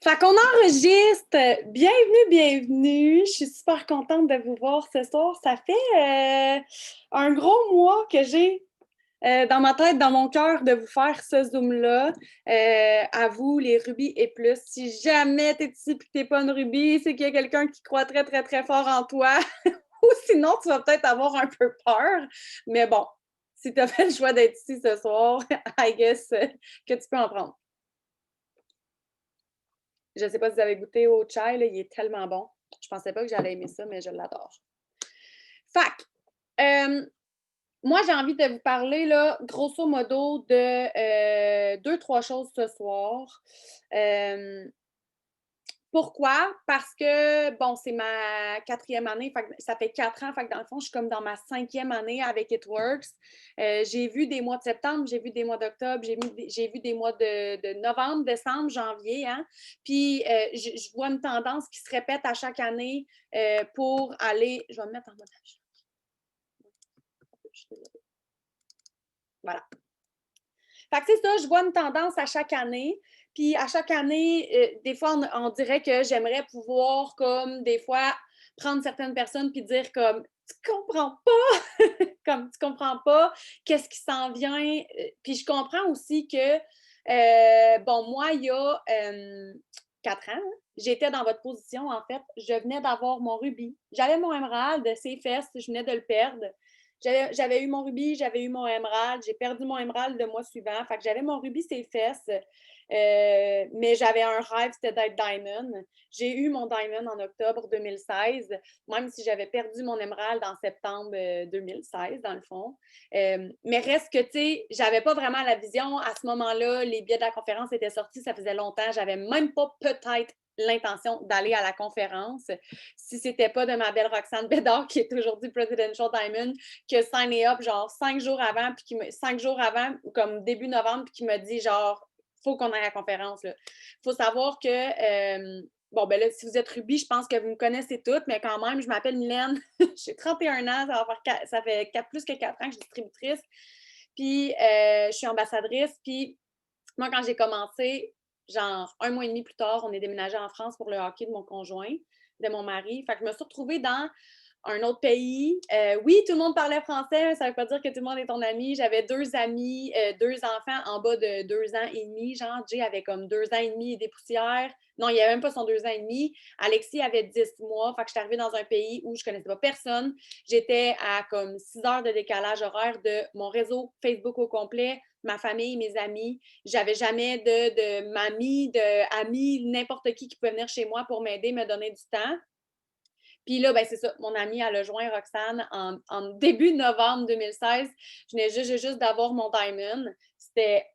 Fait qu'on enregistre. Bienvenue, bienvenue. Je suis super contente de vous voir ce soir. Ça fait un gros mois que j'ai dans ma tête, dans mon cœur, de vous faire ce Zoom-là. À vous, les rubis et plus. Si jamais t'es ici et que t'es pas une rubis, c'est qu'il y a quelqu'un qui croit très, très, très fort en toi. Ou sinon, tu vas peut-être avoir un peu peur. Mais bon, si tu as fait le choix d'être ici ce soir, I guess que tu peux en prendre. Je ne sais pas si vous avez goûté au chai, là, il est tellement bon. Je pensais pas que j'allais aimer ça, mais je l'adore. Fac, moi, j'ai envie de vous parler, là, grosso modo, de deux, trois choses ce soir. Pourquoi? Parce que, bon, c'est ma quatrième année, fait que ça fait 4 ans, fait que dans le fond, je suis comme dans ma cinquième année avec It Works. J'ai vu des mois de septembre, j'ai vu des mois d'octobre, j'ai vu des mois de novembre, décembre, janvier, hein? Puis, je vois une tendance qui se répète à chaque année pour aller... Je vais me mettre en mode avion. Voilà. Fait que c'est ça, je vois une tendance à chaque année. Puis à chaque année, des fois, on dirait que j'aimerais pouvoir, comme, des fois, prendre certaines personnes puis dire comme, tu comprends pas, comme, tu comprends pas qu'est-ce qui s'en vient. Puis je comprends aussi que, bon, moi, il y a 4 ans, hein, j'étais dans votre position, en fait. Je venais d'avoir mon rubis. J'avais mon émeraude, ses fesses, je venais de le perdre. J'avais eu mon rubis, j'avais eu mon émeraude, j'ai perdu mon émeraude le mois suivant. Fait que j'avais mon rubis, ses fesses, mais j'avais un rêve, c'était d'être diamond. J'ai eu mon diamond en octobre 2016, même si j'avais perdu mon émeraude en septembre 2016, dans le fond. Mais reste que, tu sais, j'avais pas vraiment la vision. À ce moment-là, les billets de la conférence étaient sortis, ça faisait longtemps. J'avais même pas peut-être l'intention d'aller à la conférence si c'était pas de ma belle Roxane Bédard, qui est aujourd'hui Presidential Diamond, qui a signé up genre 5 jours avant, puis 5 jours avant, comme début novembre, puis qui m'a dit genre, faut qu'on aille à la conférence. Il faut savoir que, bon, ben là, si vous êtes Ruby, je pense que vous me connaissez toutes, mais quand même, je m'appelle Mylène, j'ai 31 ans, ça fait plus que 4 ans que je suis distributrice, puis je suis ambassadrice, puis moi, quand j'ai commencé, genre un mois et demi plus tard, on est déménagé en France pour le hockey de mon conjoint, de mon mari. Fait que je me suis retrouvée dans un autre pays. Oui, tout le monde parlait français, mais ça ne veut pas dire que tout le monde est ton ami. J'avais 2 amis, 2 enfants en bas de 2 ans et demi. Genre, Jay avait comme 2 ans et demi et des poussières. Non, il n'y avait même pas son 2 ans et demi. Alexis avait 10 mois. Fait que je suis arrivée dans un pays où je ne connaissais pas personne. J'étais à comme 6 heures de décalage horaire de mon réseau Facebook au complet, ma famille, mes amis. J'avais jamais de mamie, d'amis, n'importe qui pouvait venir chez moi pour m'aider, me donner du temps. Puis là, ben c'est ça, mon amie, elle a joint Roxane en début novembre 2016. Je venais juste d'avoir mon Diamond. C'était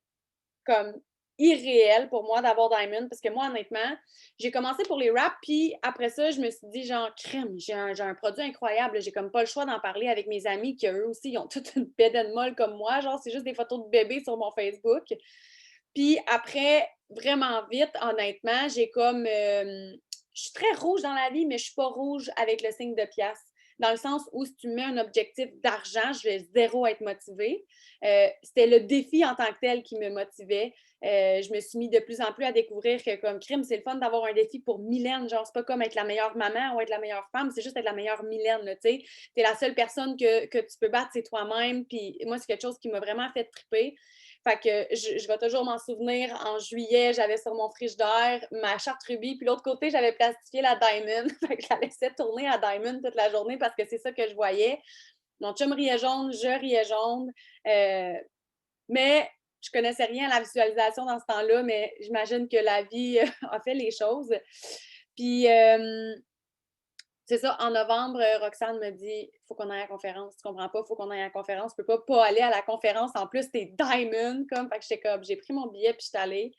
comme irréel pour moi d'avoir Diamond parce que moi, honnêtement, j'ai commencé pour les raps, puis après ça, je me suis dit, genre, crème, j'ai un produit incroyable. J'ai comme pas le choix d'en parler avec mes amis qui, eux aussi, ils ont toute une bédaine molle comme moi. Genre, c'est juste des photos de bébés sur mon Facebook. Puis après, vraiment vite, honnêtement, j'ai comme. Je suis très rouge dans la vie, mais je ne suis pas rouge avec le signe de pièce. Dans le sens où si tu mets un objectif d'argent, je vais zéro être motivée. C'était le défi en tant que tel qui me motivait. Je me suis mis de plus en plus à découvrir que comme crime, c'est le fun d'avoir un défi pour Mylène. Genre, c'est pas comme être la meilleure maman ou être la meilleure femme, c'est juste être la meilleure Mylène. Tu sais, t'es la seule personne que tu peux battre, c'est toi-même. Puis moi, c'est quelque chose qui m'a vraiment fait triper. Fait que je vais toujours m'en souvenir. En juillet, j'avais sur mon frigidaire ma charte rubis. Puis l'autre côté, j'avais plastifié la Diamond. Fait que je la laissais tourner à Diamond toute la journée parce que c'est ça que je voyais. Mon chum riait jaune, je riais jaune. Mais je connaissais rien à la visualisation dans ce temps-là, mais j'imagine que la vie a fait les choses. Puis c'est ça, en novembre, Roxane me dit faut qu'on aille à la conférence. Tu comprends pas, faut qu'on aille à la conférence. Tu peux pas aller à la conférence. En plus, t'es Diamond, comme. Fait que j'étais comme, j'ai pris mon billet puis j'étais allée.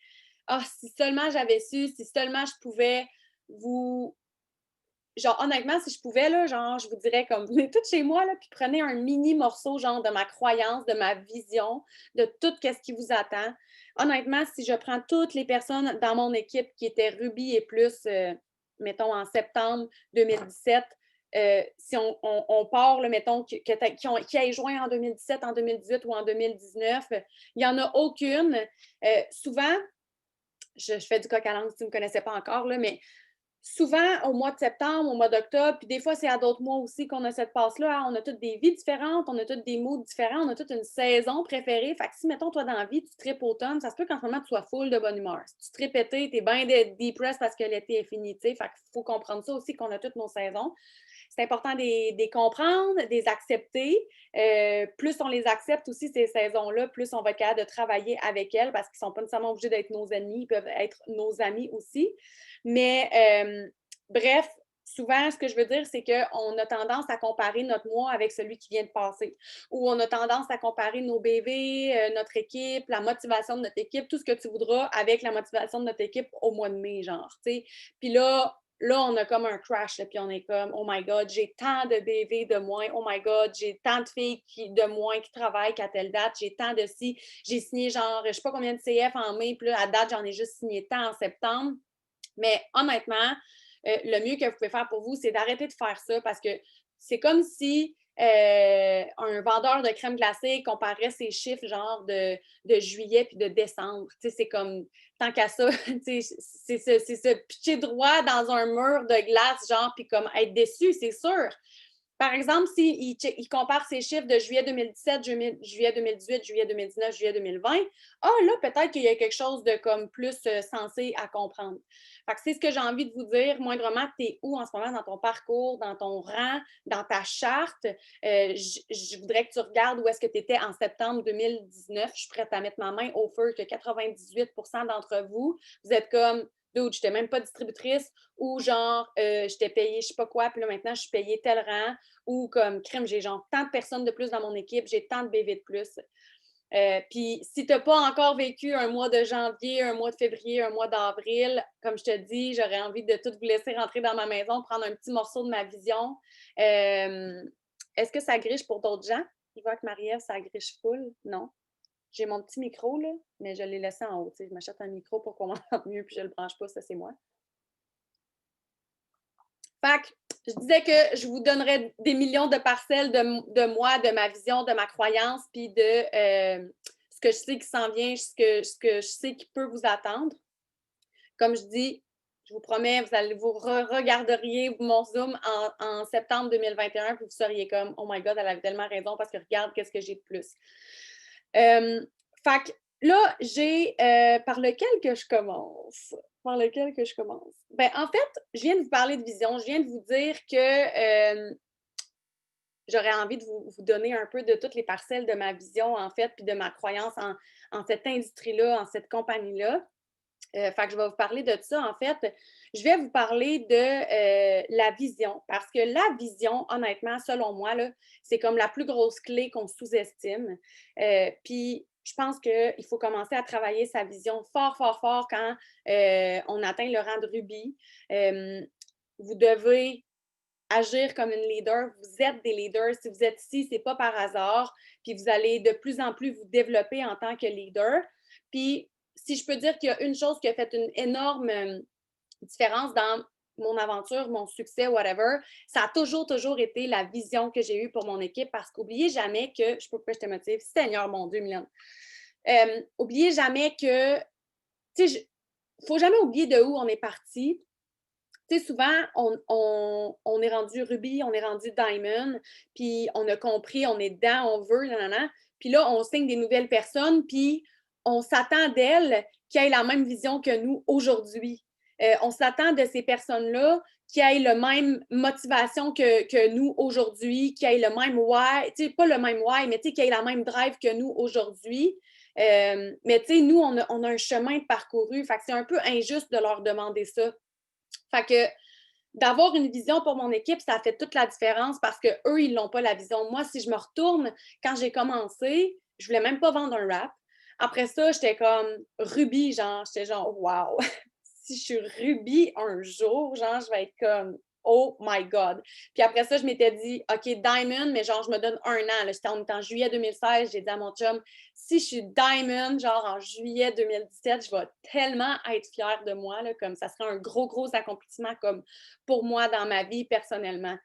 Ah, si seulement j'avais su, si seulement je pouvais vous. Genre, honnêtement, si je pouvais, là, genre, je vous dirais comme, venez toutes chez moi, là, puis prenez un mini morceau, genre, de ma croyance, de ma vision, de tout ce qui vous attend. Honnêtement, si je prends toutes les personnes dans mon équipe qui étaient Ruby et plus, mettons, en septembre 2017, si on part, là, mettons, qui aient joint en 2017, en 2018 ou en 2019, il n'y en a aucune. Souvent, je fais du coq à l'âne si tu ne me connaissais pas encore, là, mais souvent, au mois de septembre, au mois d'octobre, puis des fois, c'est à d'autres mois aussi qu'on a cette passe-là. Hein. On a toutes des vies différentes, on a toutes des moods différents, on a toute une saison préférée. Fait que si, mettons, toi, dans la vie, tu tripes automne, ça se peut qu'en ce moment, tu sois full de bonne humeur. Si tu tripes été, t'es bien depressed parce que l'été est fini, tu sais. Fait qu'il faut comprendre ça aussi, qu'on a toutes nos saisons. C'est important de les comprendre, de les accepter. Plus on les accepte aussi, ces saisons-là, plus on va être capable de travailler avec elles parce qu'ils ne sont pas nécessairement obligés d'être nos ennemis, ils peuvent être nos amis aussi. Mais bref, souvent, ce que je veux dire, c'est qu'on a tendance à comparer notre mois avec celui qui vient de passer. Ou on a tendance à comparer nos BV, notre équipe, la motivation de notre équipe, tout ce que tu voudras avec la motivation de notre équipe au mois de mai, genre, tu sais. Puis là, on a comme un crash, là, puis on est comme, oh my God, j'ai tant de BV de moins, oh my God, j'ai tant de filles de moins qui travaillent qu'à telle date, j'ai tant de ci, j'ai signé genre, je sais pas combien de CF en mai, puis là, à date, j'en ai juste signé tant en septembre. Mais honnêtement, le mieux que vous pouvez faire pour vous, c'est d'arrêter de faire ça parce que c'est comme si un vendeur de crème glacée comparait ses chiffres genre de juillet puis de décembre. Tu sais, c'est comme, tant qu'à ça, c'est se pitcher droit dans un mur de glace, genre, puis comme être déçu, c'est sûr. Par exemple, s'il compare ses chiffres de juillet 2017, juillet 2018, juillet 2019, juillet 2020, ah là, peut-être qu'il y a quelque chose de comme plus sensé à comprendre. Fait que c'est ce que j'ai envie de vous dire. Moindrement, tu es où en ce moment dans ton parcours, dans ton rang, dans ta charte? Je voudrais que tu regardes où est-ce que tu étais en septembre 2019. Je suis prête à mettre ma main au feu que 98 d'entre vous, vous êtes comme dude, je n'étais même pas distributrice, ou genre, je t'ai payé je sais pas quoi, puis là maintenant, je suis payée tel rang, ou comme crème, j'ai genre tant de personnes de plus dans mon équipe, j'ai tant de BV de plus. Puis si tu n'as pas encore vécu un mois de janvier, un mois de février, un mois d'avril, comme je te dis, j'aurais envie de tout vous laisser rentrer dans ma maison, prendre un petit morceau de ma vision. Est-ce que ça griche pour d'autres gens? Il voit que Marie-Ève, ça griche full? Non. J'ai mon petit micro, là, mais je l'ai laissé en haut. Je m'achète un micro pour qu'on m'entende mieux, puis je ne le branche pas, ça c'est moi. Fait que je disais que je vous donnerais des millions de parcelles de moi, de ma vision, de ma croyance, puis de ce que je sais qui s'en vient, ce que je sais qui peut vous attendre. Comme je dis, je vous promets, vous regarderiez mon Zoom en septembre 2021, puis vous seriez comme, oh my God, elle avait tellement raison parce que regarde qu'est-ce que j'ai de plus. Fait que là, j'ai par lequel que je commence? Par lequel que je commence? Ben, en fait, je viens de vous parler de vision. Je viens de vous dire que j'aurais envie de vous donner un peu de toutes les parcelles de ma vision, en fait, puis de ma croyance en cette industrie-là, en cette compagnie-là. Fait que je vais vous parler de ça. En fait, je vais vous parler de la vision. Parce que la vision, honnêtement, selon moi, là, c'est comme la plus grosse clé qu'on sous-estime. Puis, je pense qu'il faut commencer à travailler sa vision fort, fort, fort quand on atteint le rang de rubis. Vous devez agir comme une leader. Vous êtes des leaders. Si vous êtes ici, ce n'est pas par hasard. Puis vous allez de plus en plus vous développer en tant que leader. Puis si je peux dire qu'il y a une chose qui a fait une énorme différence dans mon aventure, mon succès, whatever, ça a toujours, toujours été la vision que j'ai eue pour mon équipe parce qu'oubliez jamais que, je ne sais pas pourquoi je te motive, Seigneur mon Dieu, Mylène, oubliez jamais que, tu sais, il ne faut jamais oublier de où on est parti. Tu sais, souvent, on est rendu rubis, on est rendu diamond, puis on a compris, on est dedans, on veut, nanana. Puis là, on signe des nouvelles personnes, puis on s'attend d'elles qui aient la même vision que nous aujourd'hui. On s'attend de ces personnes-là qui aient la même motivation que nous aujourd'hui, qui aient le même why, tu sais, pas le même why, mais tu sais, qui aient la même drive que nous aujourd'hui. Mais tu sais, nous, on a un chemin de parcouru. Fait que c'est un peu injuste de leur demander ça. Fait que d'avoir une vision pour mon équipe, ça fait toute la différence parce qu'eux, ils n'ont pas la vision. Moi, si je me retourne, quand j'ai commencé, je voulais même pas vendre un wrap. Après ça, j'étais comme Ruby, genre, j'étais genre, wow, si je suis Ruby un jour, genre, je vais être comme, oh my God. Puis après ça, je m'étais dit, OK, Diamond, mais genre, je me donne un an. On était en juillet 2016, j'ai dit à mon chum, si je suis Diamond, genre en juillet 2017, je vais tellement être fière de moi, là, comme ça serait un gros, gros accomplissement comme pour moi dans ma vie personnellement.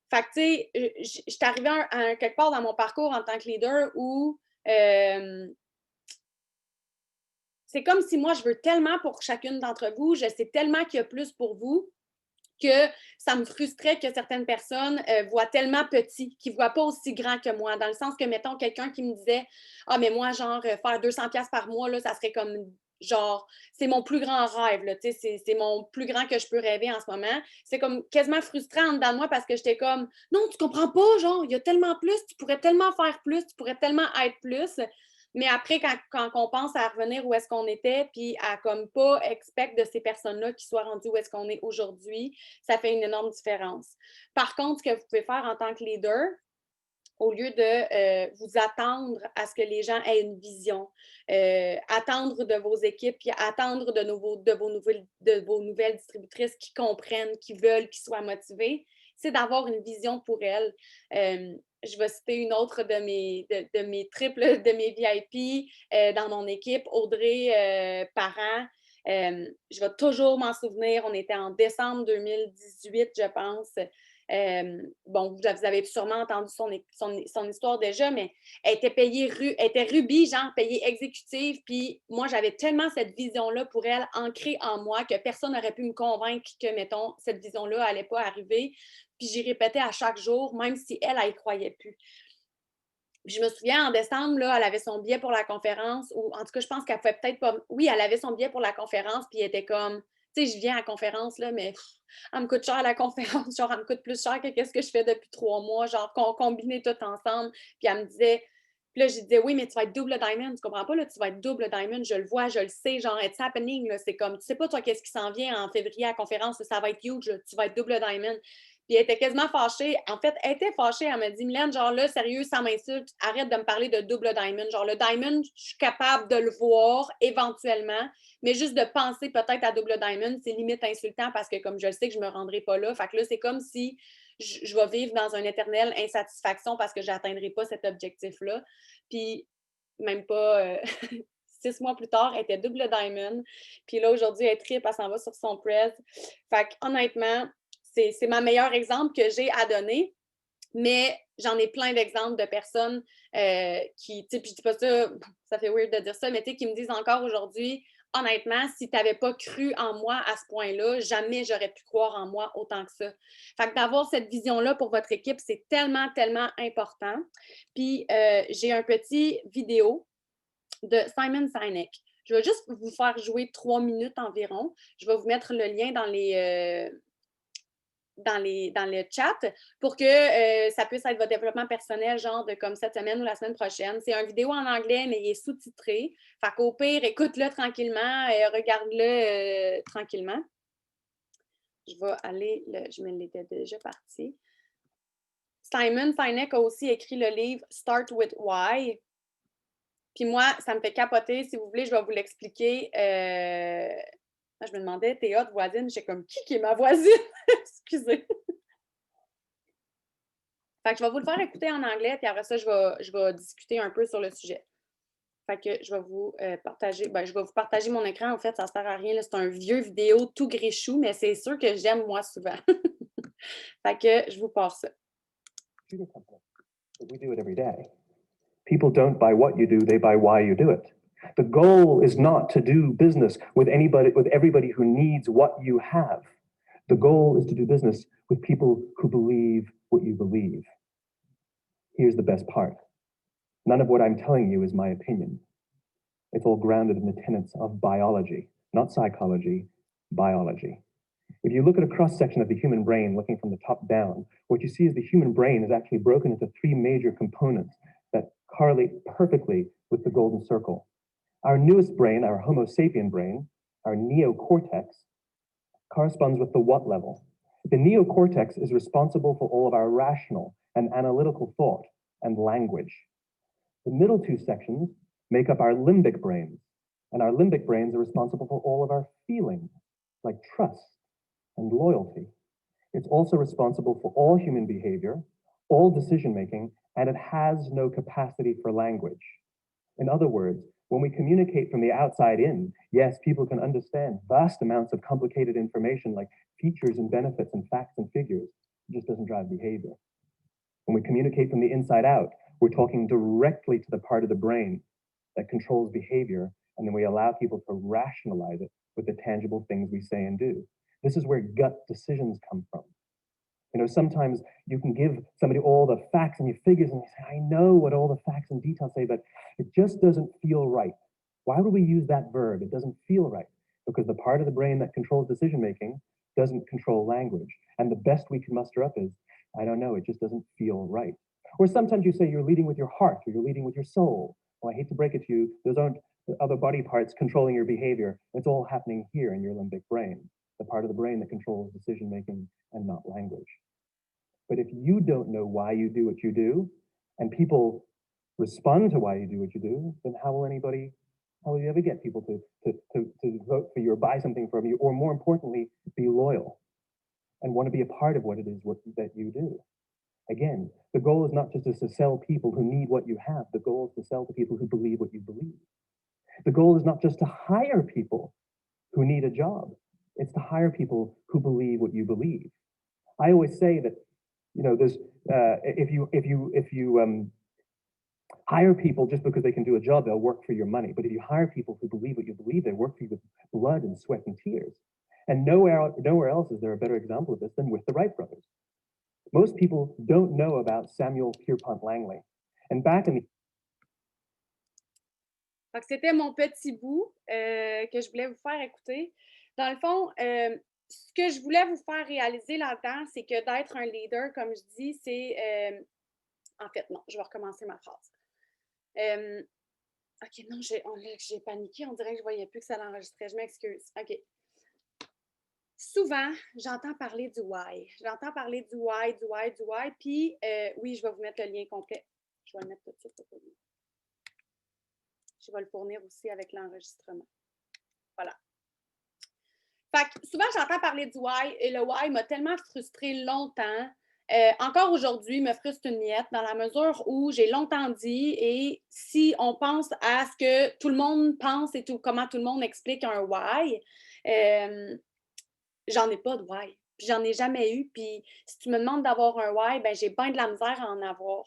Fait que, tu sais, je suis arrivée à quelque part dans mon parcours en tant que leader où c'est comme si moi, je veux tellement pour chacune d'entre vous, je sais tellement qu'il y a plus pour vous, que ça me frustrait que certaines personnes voient tellement petit, qu'ils ne voient pas aussi grand que moi. Dans le sens que, mettons, quelqu'un qui me disait « Ah, mais moi, genre, faire 200$ par mois, là, ça serait comme, genre, c'est mon plus grand rêve, là, tu sais, c'est mon plus grand que je peux rêver en ce moment. » C'est comme quasiment frustrant en dedans de moi parce que j'étais comme « Non, tu comprends pas, genre, il y a tellement plus, tu pourrais tellement faire plus, tu pourrais tellement être plus. » Mais après, quand on pense à revenir où est-ce qu'on était, puis à comme pas expect de ces personnes-là qui soient rendues où est-ce qu'on est aujourd'hui, ça fait une énorme différence. Par contre, ce que vous pouvez faire en tant que leader, au lieu de vous attendre à ce que les gens aient une vision, attendre de vos équipes, puis attendre de vos nouvelles distributrices qui comprennent, qui veulent, qui soient motivées, c'est d'avoir une vision pour elles. Je vais citer une autre de mes triples, de mes VIP dans mon équipe, Audrey Parent. Je vais toujours m'en souvenir. On était en décembre 2018, je pense. Bon, vous avez sûrement entendu son histoire déjà, mais elle était payée, elle était rubis, genre payée exécutive. Puis moi, j'avais tellement cette vision-là pour elle ancrée en moi que personne n'aurait pu me convaincre que, mettons, cette vision-là n'allait pas arriver. Puis j'y répétais à chaque jour, même si elle y croyait plus. Je me souviens, en décembre, là, elle avait son billet pour la conférence, ou en tout cas, je pense qu'elle pouvait peut-être pas. Oui, elle avait son billet pour la conférence, puis elle était comme, tu sais, je viens à la conférence, là, mais elle me coûte cher à la conférence, genre, elle me coûte plus cher que qu'est-ce que je fais depuis 3 mois, genre, qu'on combinait tout ensemble. Puis elle me disait, puis là, je disais, oui, mais tu vas être double diamond, tu comprends pas, là, tu vas être double diamond, je le vois, je le sais, genre, it's happening, là, c'est comme, tu sais pas, toi, qu'est-ce qui s'en vient en février à la conférence, ça va être huge, là, tu vas être double diamond. Puis elle était quasiment fâchée. En fait, elle était fâchée. Elle m'a dit, Mylène, genre là, sérieux, ça m'insulte. Arrête de me parler de double diamond. Genre, le diamond, je suis capable de le voir éventuellement, mais juste de penser peut-être à double diamond, c'est limite insultant parce que comme je le sais que je ne me rendrai pas là. Fait que là, c'est comme si je vais vivre dans une éternelle insatisfaction parce que je n'atteindrai pas cet objectif-là. Puis, même pas 6 mois plus tard, elle était double diamond. Puis là, aujourd'hui, elle est triple, elle s'en va sur son press. Fait que honnêtement, c'est ma meilleure exemple que j'ai à donner, mais j'en ai plein d'exemples de personnes qui, tu sais, puis je dis pas ça, ça fait weird de dire ça, mais tu sais, qui me disent encore aujourd'hui, honnêtement, si tu n'avais pas cru en moi à ce point-là, jamais j'aurais pu croire en moi autant que ça. Fait que d'avoir cette vision-là pour votre équipe, c'est tellement, tellement important. Puis j'ai un petit vidéo de Simon Sinek. Je vais juste vous faire jouer 3 minutes environ. Je vais vous mettre le lien dans le chat pour que ça puisse être votre développement personnel, genre de comme cette semaine ou la semaine prochaine. C'est une vidéo en anglais, mais il est sous-titré. Fait qu'au pire, écoute-le tranquillement et regarde-le tranquillement. Je vais aller, je me l'étais déjà parti. Simon Sinek a aussi écrit le livre Start with Why. Puis moi, ça me fait capoter. Si vous voulez, je vais vous l'expliquer. Je me demandais, t'es hot, voisine? J'ai comme, qui est ma voisine? Excusez. Fait que je vais vous le faire écouter en anglais, puis après ça, je vais discuter un peu sur le sujet. Fait que je vais vous partager, je vais vous partager mon écran. En fait, ça ne sert à rien. C'est un vieux vidéo tout gréchou, mais c'est sûr que j'aime moi souvent. Fait que je vous passe ça. We do it every day. People don't buy what you do, they buy why you do it. The goal is not to do business with everybody who needs what you have. The goal is to do business with people who believe what you believe. Here's the best part. None of what I'm telling you is my opinion. It's all grounded in the tenets of biology, not psychology, biology. If you look at a cross-section of the human brain looking from the top down, what you see is the human brain is actually broken into 3 major components that correlate perfectly with the golden circle. Our newest brain, our Homo sapien brain, our neocortex, corresponds with the what level. The neocortex is responsible for all of our rational and analytical thought and language. The middle 2 sections make up our limbic brains, and our limbic brains are responsible for all of our feelings, like trust and loyalty. It's also responsible for all human behavior, all decision-making, and it has no capacity for language. In other words, when we communicate from the outside in, yes, people can understand vast amounts of complicated information like features and benefits and facts and figures. It just doesn't drive behavior. When we communicate from the inside out, we're talking directly to the part of the brain that controls behavior And then we allow people to rationalize it with the tangible things we say and do. This is where gut decisions come from. You know, sometimes you can give somebody all the facts and your figures and you say, I know what all the facts and details say, but it just doesn't feel right. Why would we use that verb? It doesn't feel right. Because the part of the brain that controls decision making doesn't control language. And the best we can muster up is, I don't know, it just doesn't feel right. Or sometimes you say you're leading with your heart or you're leading with your soul. Well, I hate to break it to you, those aren't the other body parts controlling your behavior. It's all happening here in your limbic brain, the part of the brain that controls decision making and not language. But if you don't know why you do what you do, and people respond to why you do what you do, then how will you ever get people to vote for you or buy something from you, or more importantly, be loyal and want to be a part of what it is that you do? Again, the goal is not just to sell people who need what you have. The goal is to sell to people who believe what you believe. The goal is not just to hire people who need a job. It's to hire people who believe what you believe. I always say that, you know, there's if you hire people just because they can do a job, they'll work for your money. But if you hire people who believe what you believe, they work for you with blood and sweat and tears. And nowhere else is there a better example of this than with the Wright brothers. Most people don't know about Samuel Pierpont Langley. And back in the Donc, c'était mon petit bout que je voulais vous faire écouter. Dans le fond, ce que je voulais vous faire réaliser là-dedans, c'est que d'être un leader, comme je dis, c'est... en fait, non, je vais recommencer ma phrase. OK, non, j'ai paniqué. On dirait que je ne voyais plus que ça l'enregistrait. Je m'excuse. OK. Souvent, j'entends parler du why. J'entends parler du why. Puis, oui, je vais vous mettre le lien complet. Je vais le mettre tout de suite. Je vais le fournir aussi avec l'enregistrement. Voilà. Fait que souvent, j'entends parler du why et le why m'a tellement frustrée longtemps. Encore aujourd'hui, me frustre une miette dans la mesure où j'ai longtemps dit, et si on pense à ce que tout le monde pense et comment tout le monde explique un why, j'en ai pas de why. Puis j'en ai jamais eu. Puis si tu me demandes d'avoir un why, ben j'ai bien de la misère à en avoir.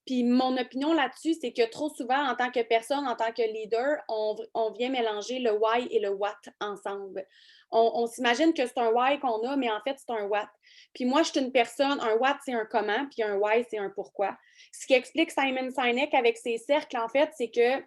Puis mon opinion là-dessus, c'est que trop souvent, en tant que personne, en tant que leader, on vient mélanger le why et le what ensemble. On s'imagine que c'est un why qu'on a, mais en fait, c'est un what. Puis moi, je suis une personne, un what, c'est un comment, puis un why, c'est un pourquoi. Ce qui explique Simon Sinek avec ses cercles, en fait, c'est que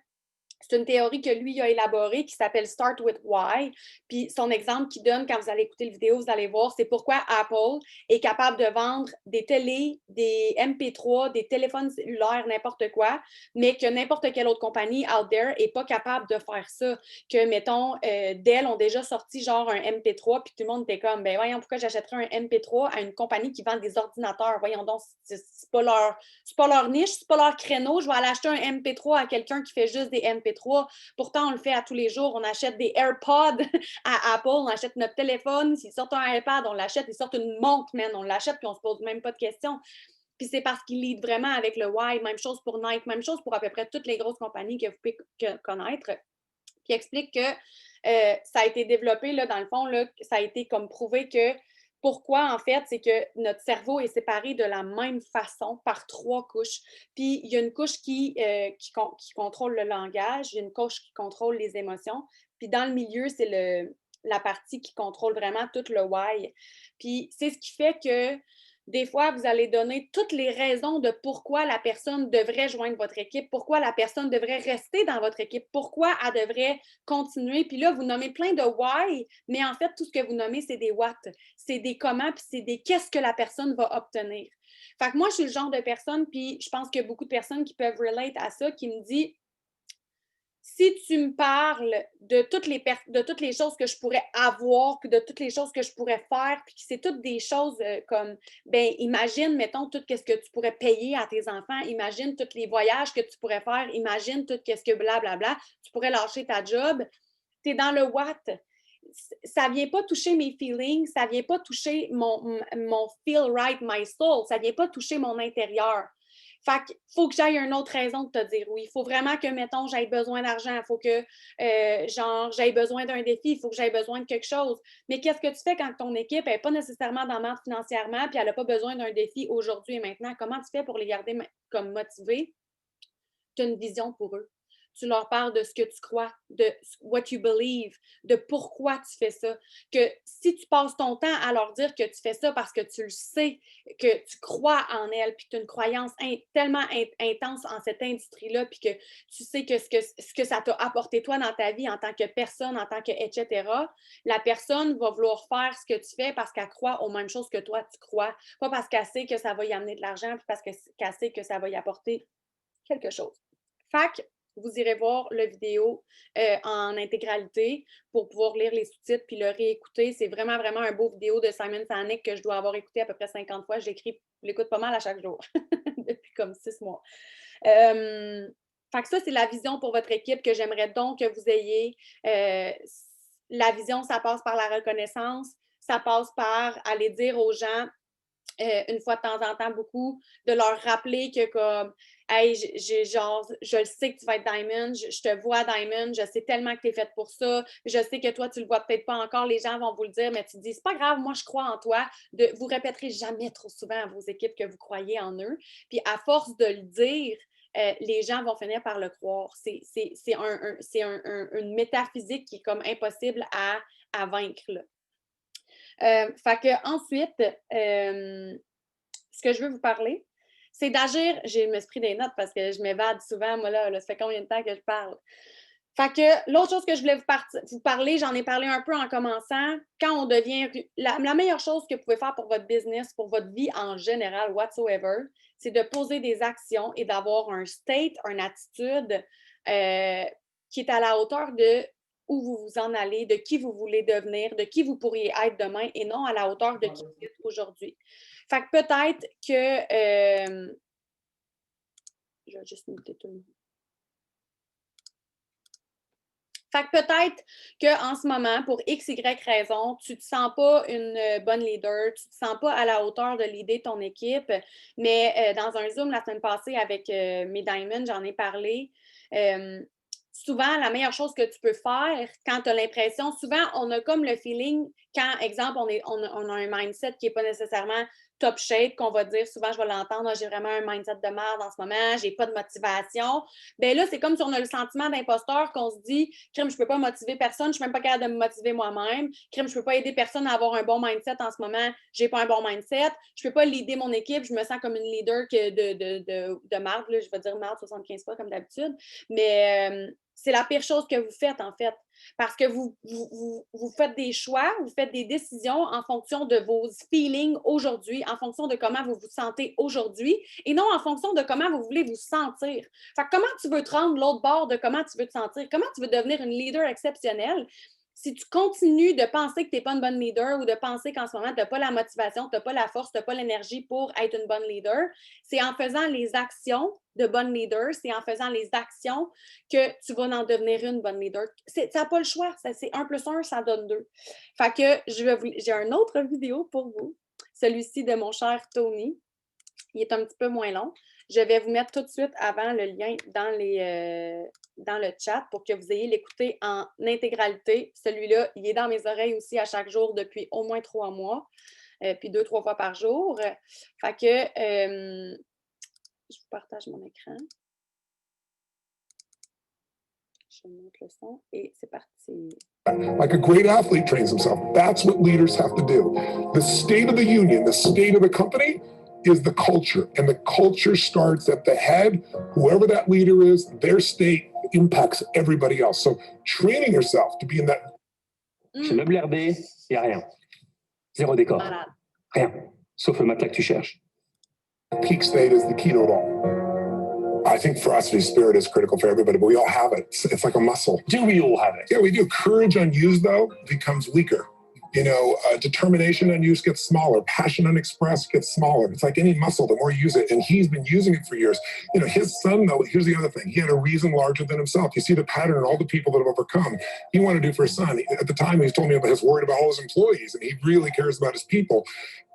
c'est une théorie que lui a élaborée qui s'appelle Start with Why. Puis son exemple qu'il donne quand vous allez écouter la vidéo, vous allez voir, c'est pourquoi Apple est capable de vendre des télés, des MP3, des téléphones cellulaires, n'importe quoi, mais que n'importe quelle autre compagnie out there n'est pas capable de faire ça. Que, mettons, Dell ont déjà sorti genre un MP3, puis tout le monde était comme, ben voyons, pourquoi j'achèterais un MP3 à une compagnie qui vend des ordinateurs? Voyons donc, c'est pas leur niche, c'est pas leur créneau. Je vais aller acheter un MP3 à quelqu'un qui fait juste des MP3. Pourtant, on le fait à tous les jours. On achète des AirPods à Apple, on achète notre téléphone. S'ils sortent un iPad, on l'achète. Ils sortent une montre, man, on l'achète, puis on se pose même pas de questions. Puis c'est parce qu'ils lead vraiment avec le why. Même chose pour Nike, même chose pour à peu près toutes les grosses compagnies que vous pouvez connaître. Puis explique que ça a été développé, là, dans le fond, là, ça a été comme prouvé que pourquoi, en fait, c'est que notre cerveau est séparé de la même façon par 3 couches. Puis, il y a une couche qui contrôle le langage, il y a une couche qui contrôle les émotions. Puis, dans le milieu, c'est la partie qui contrôle vraiment tout le why. Puis, c'est ce qui fait que des fois, vous allez donner toutes les raisons de pourquoi la personne devrait joindre votre équipe, pourquoi la personne devrait rester dans votre équipe, pourquoi elle devrait continuer. Puis là, vous nommez plein de why, mais en fait, tout ce que vous nommez, c'est des what, c'est des comment, puis c'est des qu'est-ce que la personne va obtenir. Fait que moi, je suis le genre de personne, puis je pense qu'il y a beaucoup de personnes qui peuvent relate à ça, qui me disent, si tu me parles de toutes les choses que je pourrais avoir, puis de toutes les choses que je pourrais faire, puis que c'est toutes des choses comme, ben imagine, mettons, tout ce que tu pourrais payer à tes enfants, imagine tous les voyages que tu pourrais faire, imagine tout ce que blablabla, tu pourrais lâcher ta job, tu es dans le what. Ça ne vient pas toucher mes feelings, ça ne vient pas toucher mon feel right, my soul, ça ne vient pas toucher mon intérieur. Fait qu'il faut que j'aille une autre raison de te dire oui. Il faut vraiment que, mettons, j'aille besoin d'argent. Il faut que, j'aille besoin d'un défi. Il faut que j'aille besoin de quelque chose. Mais qu'est-ce que tu fais quand ton équipe n'est pas nécessairement dans le marge financièrement puis elle n'a pas besoin d'un défi aujourd'hui et maintenant? Comment tu fais pour les garder comme motivés? Tu as une vision pour eux. tu leur parles de ce que tu crois, de what you believe, de pourquoi tu fais ça. Que si tu passes ton temps à leur dire que tu fais ça parce que tu le sais, que tu crois en elles, puis que tu as une croyance tellement intense en cette industrie-là, puis que tu sais que ce que ça t'a apporté toi dans ta vie en tant que personne, en tant que etc., la personne va vouloir faire ce que tu fais parce qu'elle croit aux mêmes choses que toi, tu crois. Pas parce qu'elle sait que ça va y amener de l'argent, puis parce qu'elle sait que ça va y apporter quelque chose. Fait que vous irez voir la vidéo en intégralité pour pouvoir lire les sous-titres puis le réécouter. C'est vraiment, vraiment un beau vidéo de Simon Sinek que je dois avoir écouté à peu près 50 fois. Je l'écoute pas mal à chaque jour depuis comme 6 mois. Fait que ça, c'est la vision pour votre équipe que j'aimerais donc que vous ayez. La vision, ça passe par la reconnaissance, ça passe par aller dire aux gens une fois de temps en temps beaucoup, de leur rappeler que comme hey, je le sais que tu vas être Diamond, je te vois Diamond, je sais tellement que tu es faite pour ça, je sais que toi, tu le vois peut-être pas encore, les gens vont vous le dire, mais tu te dis, c'est pas grave, moi, je crois en toi. Vous répéterez jamais trop souvent à vos équipes que vous croyez en eux. Puis à force de le dire, les gens vont finir par le croire. C'est une métaphysique qui est comme impossible à vaincre, là. Fait que ensuite, ce que je veux vous parler, c'est d'agir. Je me suis pris des notes parce que je m'évade souvent, moi là, ça fait combien de temps que je parle? Fait que l'autre chose que je voulais vous parler, j'en ai parlé un peu en commençant, quand on devient. La meilleure chose que vous pouvez faire pour votre business, pour votre vie en général, whatsoever, c'est de poser des actions et d'avoir un state, une attitude qui est à la hauteur de où vous vous en allez, de qui vous voulez devenir, de qui vous pourriez être demain et non à la hauteur de qui vous êtes aujourd'hui. Fait que peut-être que. Je vais juste noter tout le monde. Fait que peut-être qu'en ce moment, pour X, Y raison, tu ne te sens pas une bonne leader, tu ne te sens pas à la hauteur de l'idée de ton équipe, mais dans un Zoom la semaine passée avec mes Diamonds, j'en ai parlé. Souvent, la meilleure chose que tu peux faire quand tu as l'impression, souvent, on a comme le feeling, quand, exemple, on a un mindset qui n'est pas nécessairement top shape, qu'on va dire, souvent, je vais l'entendre, j'ai vraiment un mindset de merde en ce moment, j'ai pas de motivation. Bien là, c'est comme si on a le sentiment d'imposteur qu'on se dit, crime, je peux pas motiver personne, je suis même pas capable de me motiver moi-même, crime, je peux pas aider personne à avoir un bon mindset en ce moment, j'ai pas un bon mindset, je peux pas leader mon équipe, je me sens comme une leader de merde, là, je vais dire merde 75 fois comme d'habitude, mais c'est la pire chose que vous faites, en fait. Parce que vous faites des choix, vous faites des décisions en fonction de vos feelings aujourd'hui, en fonction de comment vous vous sentez aujourd'hui, et non en fonction de comment vous voulez vous sentir. Fait que comment tu veux te rendre l'autre bord de comment tu veux te sentir? Comment tu veux devenir une leader exceptionnelle? Si tu continues de penser que tu n'es pas une bonne leader ou de penser qu'en ce moment, tu n'as pas la motivation, tu n'as pas la force, tu n'as pas l'énergie pour être une bonne leader, c'est en faisant les actions de bonne leader, c'est en faisant les actions que tu vas en devenir une bonne leader. Tu n'as pas le choix. C'est 1 + 1, ça donne 2. Fait que j'ai une autre vidéo pour vous. Celui-ci de mon cher Tony. Il est un petit peu moins long. Je vais vous mettre tout de suite avant le lien dans le chat pour que vous ayez l'écouter en intégralité. Celui-là, il est dans mes oreilles aussi à chaque jour depuis au moins 3 mois, puis 2-3 fois par jour. Fait que je vous partage mon écran. Je monte le son et c'est parti. Like a great athlete trains himself. That's what leaders have to do. The state of the union, the state of the company is the culture. And the culture starts at the head. Whoever that leader is, their state impacts everybody else. So training yourself to be in that. Chez Meuble RB, il n'y a rien. Zéro décor. Malade. Rien. Sauf le matelas que tu cherches. Peak state is the key to it all. I think ferocity of spirit is critical for everybody, but we all have it. It's like a muscle. Do we all have it? Yeah, we do. Courage unused, though, becomes weaker. You know, determination unused gets smaller. Passion unexpressed gets smaller. It's like any muscle, the more you use it. And he's been using it for years. You know, his son, though, here's the other thing. He had a reason larger than himself. You see the pattern in all the people that have overcome. He wanted to do for his son. At the time, he told me about his worried about all his employees, and he really cares about his people.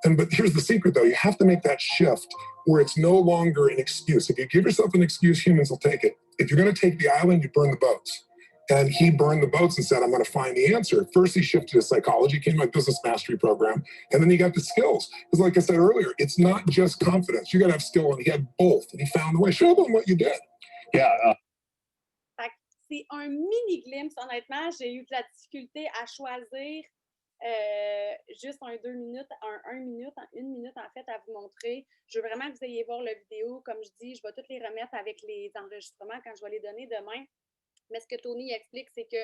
But here's the secret, though. You have to make that shift where it's no longer an excuse. If you give yourself an excuse, humans will take it. If you're going to take the island, you burn the boats. And he burned the boats and said, I'm going to find the answer. First, he shifted to psychology, came to my business mastery program, and then he got the skills. Because like I said earlier, it's not just confidence. You got to have skill, and he had both, and he found the way. Show them what you did. Yeah. Fait c'est un mini glimpse, honnêtement. J'ai eu de la difficulté à choisir juste un 2 minutes, une minute en fait à vous montrer. Je veux vraiment que vous ayez voir la vidéo. Comme je dis, je vais toutes les remettre avec les enregistrements quand je vais les donner demain. Mais ce que Tony explique, c'est que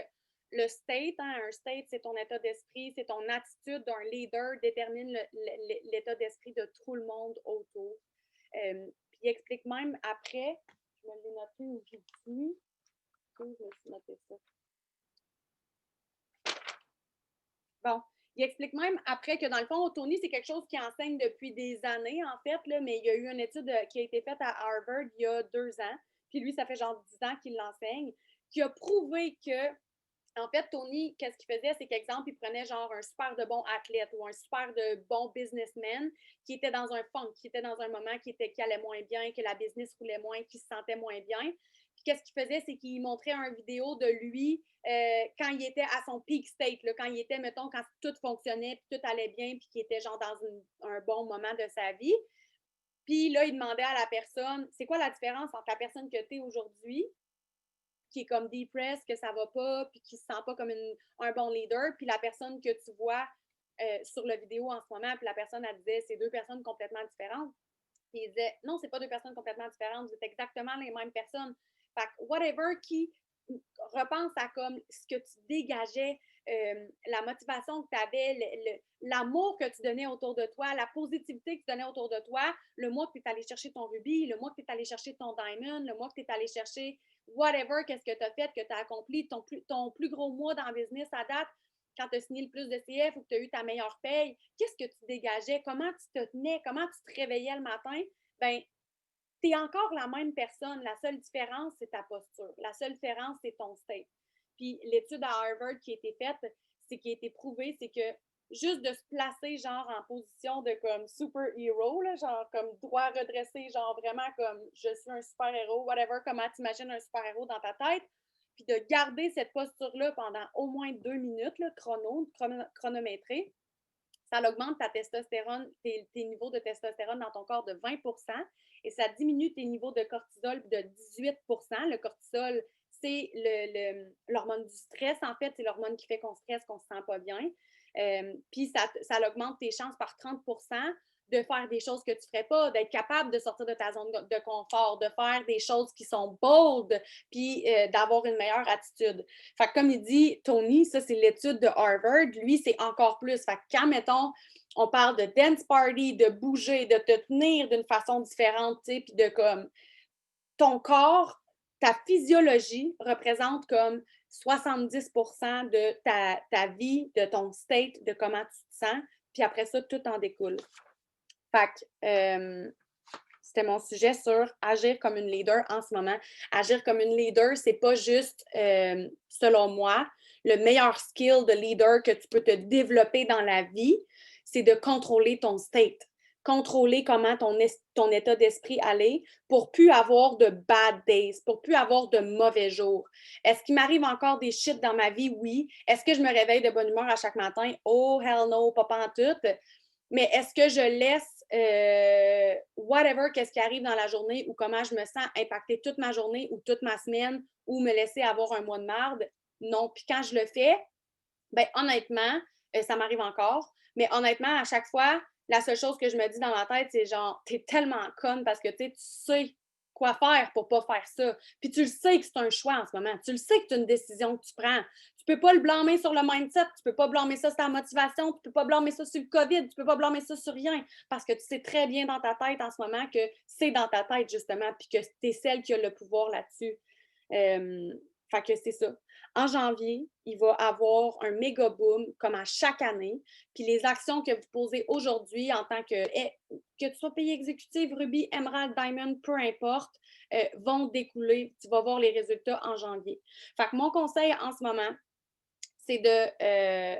le state, un state, c'est ton état d'esprit, c'est ton attitude d'un leader, détermine l'état d'esprit de tout le monde autour. Puis il explique même après, je me l'ai noté où j'ai dit, je me suis noté ça. Bon, il explique même après que dans le fond, Tony, c'est quelque chose qu'il enseigne depuis des années, en fait, là, mais il y a eu une étude qui a été faite à Harvard il y a 2 ans. Puis lui, ça fait genre 10 ans qu'il l'enseigne, qui a prouvé que, en fait, Tony, qu'est-ce qu'il faisait? C'est qu'exemple, il prenait genre un super de bon athlète ou un super de bon businessman qui était dans un funk, qui était dans un moment qui allait moins bien, que la business roulait moins, qui se sentait moins bien. Puis qu'est-ce qu'il faisait? C'est qu'il montrait une vidéo de lui quand il était à son peak state, là, quand il était, mettons, quand tout fonctionnait, puis tout allait bien, puis qu'il était genre dans un bon moment de sa vie. Puis là, il demandait à la personne, c'est quoi la différence entre la personne que tu es aujourd'hui, qui est comme depressed, que ça va pas, puis qui se sent pas comme un bon leader, puis la personne que tu vois sur la vidéo en ce moment, puis la personne, elle disait, c'est 2 personnes complètement différentes. Puis il disait, non, c'est pas 2 personnes complètement différentes, vous êtes exactement les mêmes personnes. Fait que whatever qui repense à comme ce que tu dégageais, la motivation que tu avais, l'amour que tu donnais autour de toi, la positivité que tu donnais autour de toi, le mois que tu es allé chercher ton rubis, le mois que tu es allé chercher ton diamond, le mois que tu es allé chercher whatever, qu'est-ce que tu as fait, que tu as accompli, ton plus gros mois dans le business à date, quand tu as signé le plus de CF ou que tu as eu ta meilleure paye, qu'est-ce que tu dégageais, comment tu te tenais, comment tu te réveillais le matin, ben tu es encore la même personne. La seule différence, c'est ta posture. La seule différence, c'est ton state. Puis l'étude à Harvard qui a été faite, c'est qui a été prouvée, c'est que juste de se placer genre en position de comme super-héros, genre comme droit redressé, genre vraiment comme je suis un super-héros, whatever, comment tu imagines un super-héros dans ta tête, puis de garder cette posture-là pendant au moins 2 minutes, là, chronométré, ça augmente ta testostérone, tes niveaux de testostérone dans ton corps de 20 et ça diminue tes niveaux de cortisol de 18 Le cortisol, c'est l'hormone du stress, en fait. C'est l'hormone qui fait qu'on stresse, qu'on ne se sent pas bien. Puis ça augmente tes chances par 30 de faire des choses que tu ne ferais pas, d'être capable de sortir de ta zone de confort, de faire des choses qui sont bold, puis d'avoir une meilleure attitude. Fait que comme il dit, Tony, ça c'est l'étude de Harvard, lui c'est encore plus. Fait que quand, mettons, on parle de dance party, de bouger, de te tenir d'une façon différente, tu sais, puis de comme ton corps, ta physiologie représente comme 70% de ta vie, de ton state, de comment tu te sens, puis après ça, tout en découle. Fait que c'était mon sujet sur agir comme une leader en ce moment. Agir comme une leader, c'est pas juste, selon moi, le meilleur skill de leader que tu peux te développer dans la vie, c'est de contrôler ton state, contrôler comment ton état d'esprit allait pour plus avoir de bad days, pour plus avoir de mauvais jours. Est-ce qu'il m'arrive encore des shit dans ma vie? Oui. Est-ce que je me réveille de bonne humeur à chaque matin? Oh, hell no, pas pantoute. Mais est-ce que je laisse whatever, qu'est-ce qui arrive dans la journée ou comment je me sens impacter toute ma journée ou toute ma semaine ou me laisser avoir un mois de marde? Non. Puis quand je le fais, ben honnêtement, ça m'arrive encore, mais honnêtement, à chaque fois, la seule chose que je me dis dans ma tête, c'est genre, t'es tellement conne parce que tu sais quoi faire pour pas faire ça. Puis tu le sais que c'est un choix en ce moment. Tu le sais que c'est une décision que tu prends. Tu peux pas le blâmer sur le mindset, tu peux pas blâmer ça sur ta motivation, tu peux pas blâmer ça sur le COVID, tu peux pas blâmer ça sur rien parce que tu sais très bien dans ta tête en ce moment que c'est dans ta tête justement puis que t'es celle qui a le pouvoir là-dessus. Fait que c'est ça. En janvier, il va avoir un méga boom comme à chaque année. Puis les actions que vous posez aujourd'hui en tant que tu sois payé exécutif, Ruby, Emerald, Diamond, peu importe, vont découler. Tu vas voir les résultats en janvier. Fait que mon conseil en ce moment, c'est de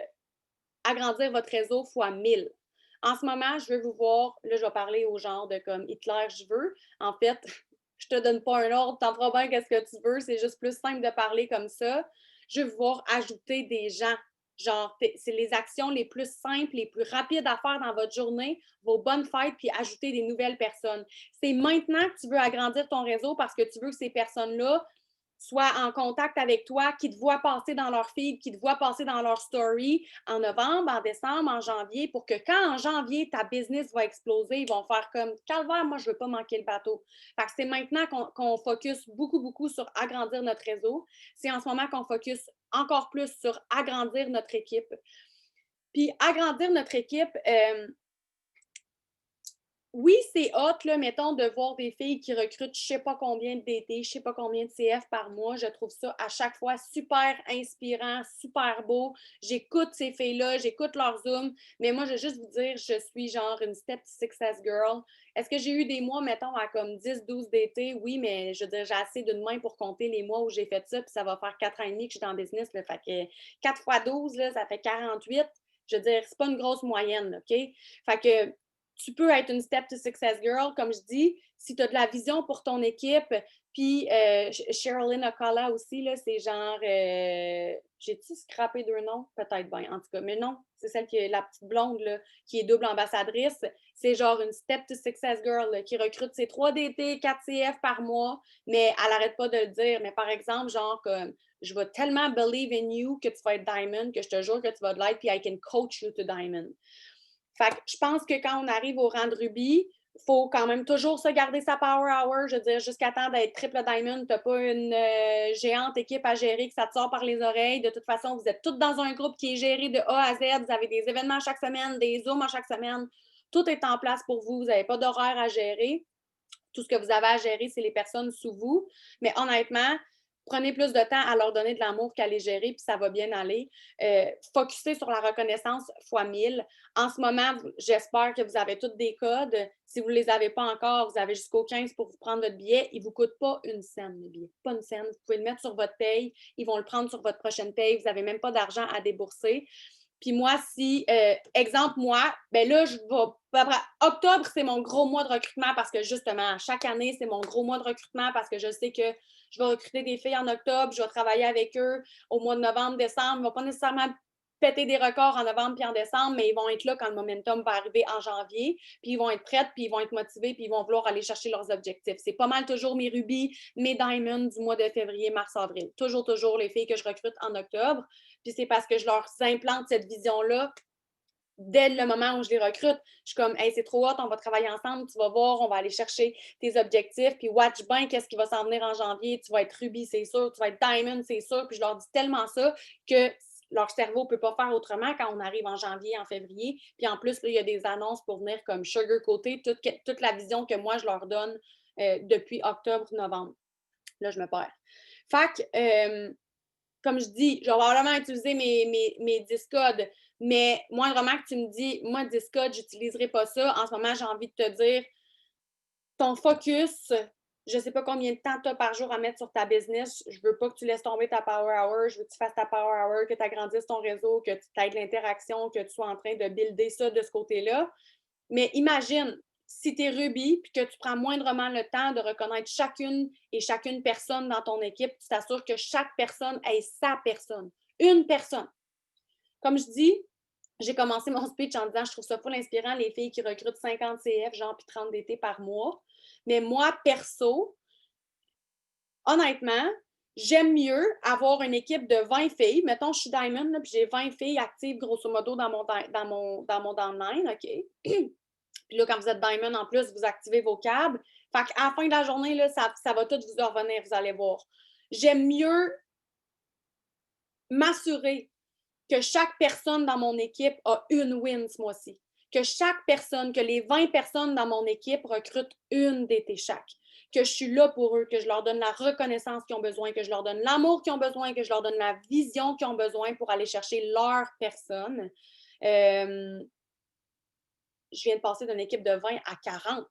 agrandir votre réseau fois 1000. En ce moment, je veux vous voir, là, je vais parler au genre de comme Hitler, je veux. En fait, je te donne pas un ordre, t'en feras bien qu'est-ce que tu veux, c'est juste plus simple de parler comme ça. Je veux voir ajouter des gens. Genre, c'est les actions les plus simples, les plus rapides à faire dans votre journée, vos bonnes fêtes, puis ajouter des nouvelles personnes. C'est maintenant que tu veux agrandir ton réseau parce que tu veux que ces personnes-là soient en contact avec toi, qui te voient passer dans leur feed, qui te voient passer dans leur story en novembre, en décembre, en janvier, pour que quand en janvier, ta business va exploser, ils vont faire comme calvaire, moi, je ne veux pas manquer le bateau. Fait que c'est maintenant qu'on focus beaucoup, beaucoup sur agrandir notre réseau. C'est en ce moment qu'on focus encore plus sur agrandir notre équipe. Puis agrandir notre équipe, oui, c'est hot, là, mettons, de voir des filles qui recrutent je ne sais pas combien de DT, je ne sais pas combien de CF par mois. Je trouve ça à chaque fois super inspirant, super beau. J'écoute ces filles-là, j'écoute leur Zoom. Mais moi, je vais juste vous dire, je suis genre une step success girl. Est-ce que j'ai eu des mois, mettons, à comme 10, 12 DT? Oui, mais je veux dire, j'ai assez d'une main pour compter les mois où j'ai fait ça, puis ça va faire 4 ans et demi que je suis dans le business. Là, fait que 4 fois 12, là, ça fait 48. Je veux dire, c'est pas une grosse moyenne, OK? Fait que tu peux être une step to success girl, comme je dis, si tu as de la vision pour ton équipe. Puis Sherilyn Okala aussi, là, c'est genre, j'ai-tu scrappé deux noms? Peut-être bien, en tout cas. Mais non, c'est celle qui est la petite blonde, là, qui est double ambassadrice. C'est genre une step to success girl là, qui recrute ses 3 DT, 4 CF par mois, mais elle n'arrête pas de le dire. Mais par exemple, genre comme, je vais tellement believe in you que tu vas être diamond, que je te jure que tu vas de l'aide, puis I can coach you to diamond. Fait que je pense que quand on arrive au rang de rubis, il faut quand même toujours se garder sa power hour. Je veux dire, jusqu'à temps d'être triple diamond, tu n'as pas une géante équipe à gérer que ça te sort par les oreilles. De toute façon, vous êtes tous dans un groupe qui est géré de A à Z. Vous avez des événements chaque semaine, des Zooms à chaque semaine. Tout est en place pour vous. Vous n'avez pas d'horaire à gérer. Tout ce que vous avez à gérer, c'est les personnes sous vous. Mais honnêtement, prenez plus de temps à leur donner de l'amour qu'à les gérer, puis ça va bien aller. Focussez sur la reconnaissance fois 1000. En ce moment, j'espère que vous avez tous des codes. Si vous ne les avez pas encore, vous avez jusqu'au 15 pour vous prendre votre billet. Il ne vous coûte pas une scène, le billet. Pas une scène. Vous pouvez le mettre sur votre paye. Ils vont le prendre sur votre prochaine paye. Vous n'avez même pas d'argent à débourser. Puis moi, si, exemple, moi, ben là, je vais. Octobre, c'est mon gros mois de recrutement parce que justement, chaque année, c'est mon gros mois de recrutement parce que je sais que je vais recruter des filles en octobre, je vais travailler avec eux au mois de novembre, décembre. Ils ne vont pas nécessairement péter des records en novembre puis en décembre, mais ils vont être là quand le momentum va arriver en janvier, puis ils vont être prêts, puis ils vont être motivés, puis ils vont vouloir aller chercher leurs objectifs. C'est pas mal toujours mes rubis, mes diamonds du mois de février, mars, avril. Toujours les filles que je recrute en octobre. Puis c'est parce que je leur implante cette vision-là dès le moment où je les recrute. Je suis comme, hey, c'est trop hot, on va travailler ensemble, tu vas voir, on va aller chercher tes objectifs, puis watch bien qu'est-ce qui va s'en venir en janvier, tu vas être rubis, c'est sûr, tu vas être diamond, c'est sûr, puis je leur dis tellement ça que leur cerveau ne peut pas faire autrement quand on arrive en janvier, en février. Puis en plus, là, il y a des annonces pour venir comme sugar-coater toute la vision que moi, je leur donne depuis octobre, novembre. Là, je me perds. Fait que, comme je dis, je vais probablement utiliser mes Discodes, mais moindrement que tu me dis, moi, Discode, je n'utiliserai pas ça. En ce moment, j'ai envie de te dire, ton focus, je ne sais pas combien de temps tu as par jour à mettre sur ta business. Je ne veux pas que tu laisses tomber ta power hour. Je veux que tu fasses ta power hour, que tu agrandisses ton réseau, que tu aies de l'interaction, que tu sois en train de builder ça de ce côté-là. Mais imagine, si tu es Ruby puis que tu prends moindrement le temps de reconnaître chacune et chacune personne dans ton équipe, tu t'assures que chaque personne ait sa personne. Une personne. Comme je dis, j'ai commencé mon speech en disant je trouve ça full inspirant, les filles qui recrutent 50 CF, genre, puis 30 DT par mois. Mais moi, perso, honnêtement, j'aime mieux avoir une équipe de 20 filles. Mettons, je suis Diamond, là, puis j'ai 20 filles actives, grosso modo, dans mon downline, OK? Puis là, quand vous êtes Diamond, en plus, vous activez vos câbles. Fait qu'à la fin de la journée, là, ça va tout vous revenir, vous allez voir. J'aime mieux m'assurer que chaque personne dans mon équipe a une win ce mois-ci. Que chaque personne, que les 20 personnes dans mon équipe recrutent une DT chaque. Que je suis là pour eux, que je leur donne la reconnaissance qu'ils ont besoin, que je leur donne l'amour qu'ils ont besoin, que je leur donne la vision qu'ils ont besoin pour aller chercher leur personne. Je viens de passer d'une équipe de 20 à 40.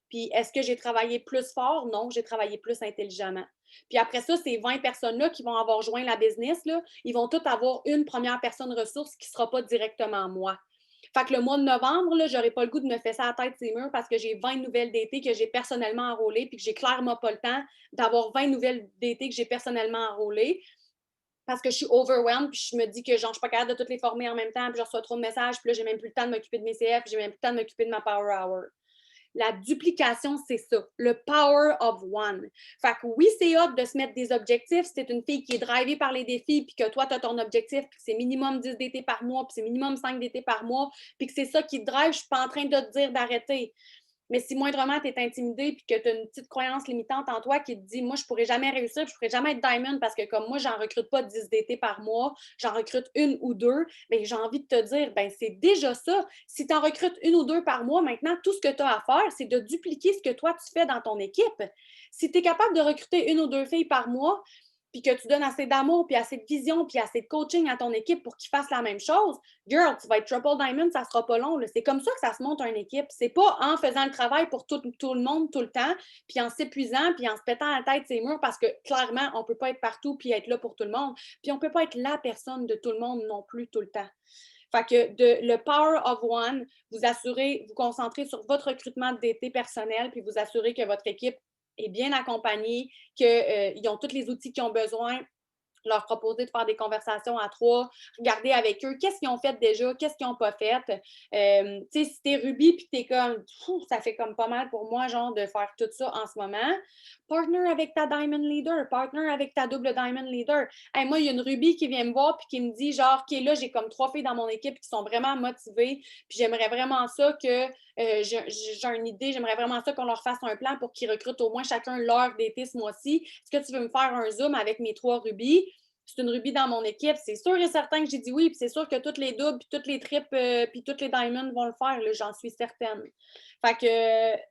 Puis, est-ce que j'ai travaillé plus fort? Non, j'ai travaillé plus intelligemment. Puis après ça, ces 20 personnes-là qui vont avoir joint la business, là, ils vont toutes avoir une première personne ressource qui ne sera pas directement moi. Fait que le mois de novembre, je n'aurai pas le goût de me fesser la tête ces murs parce que j'ai 20 nouvelles DT que j'ai personnellement enrôlées puis que j'ai clairement pas le temps d'avoir 20 nouvelles DT que j'ai personnellement enrôlées parce que je suis overwhelmed puis je me dis que genre, je suis pas capable de toutes les former en même temps puis je reçois trop de messages puis là, j'ai même plus le temps de m'occuper de mes CF puis j'ai même plus le temps de m'occuper de ma power hour. La duplication, c'est ça, le power of one. Fait que oui, c'est hot de se mettre des objectifs. Si t'es une fille qui est drivée par les défis, puis que toi, tu as ton objectif, puis que c'est minimum 10 DT par mois, puis c'est minimum 5 DT par mois, puis que c'est ça qui te drive, je suis pas en train de te dire d'arrêter. Mais si moindrement tu es intimidé puis que tu as une petite croyance limitante en toi qui te dit moi, je pourrais jamais réussir, je pourrais jamais être diamond parce que comme moi, j'en recrute pas 10 DT par mois, j'en recrute une ou deux, bien, j'ai envie de te dire, ben c'est déjà ça. Si tu en recrutes une ou deux par mois, maintenant, tout ce que tu as à faire, c'est de dupliquer ce que toi, tu fais dans ton équipe. Si tu es capable de recruter une ou deux filles par mois, puis que tu donnes assez d'amour, puis assez de vision, puis assez de coaching à ton équipe pour qu'ils fassent la même chose, girl, tu vas être triple diamond, ça sera pas long. Là. C'est comme ça que ça se monte une équipe. C'est pas en faisant le travail pour tout le monde tout le temps, puis en s'épuisant, puis en se pétant la tête ses murs, parce que clairement, on peut pas être partout puis être là pour tout le monde. Puis on peut pas être la personne de tout le monde non plus tout le temps. Fait que le power of one, vous assurez, vous concentrez sur votre recrutement de DT personnel, puis vous assurez que votre équipe est bien accompagnée, qu'ils ont tous les outils qu'ils ont besoin, leur proposer de faire des conversations à trois, regarder avec eux qu'est-ce qu'ils ont fait déjà, qu'est-ce qu'ils n'ont pas fait. Tu sais, si t'es Ruby puis t'es comme, ça fait comme pas mal pour moi, genre, de faire tout ça en ce moment, partner avec ta Diamond Leader, partner avec ta double Diamond Leader. Hey, moi, il y a une Ruby qui vient me voir puis qui me dit, genre, OK, là, j'ai comme 3 filles dans mon équipe qui sont vraiment motivées, puis j'aimerais vraiment ça que j'ai une idée, j'aimerais vraiment ça qu'on leur fasse un plan pour qu'ils recrutent au moins chacun leur DT ce mois-ci. Est-ce que tu veux me faire un Zoom avec mes 3 Rubies? C'est une Ruby dans mon équipe, c'est sûr et certain que j'ai dit oui, puis c'est sûr que toutes les doubles, puis toutes les triples, puis toutes les diamonds vont le faire, j'en suis certaine. Fait que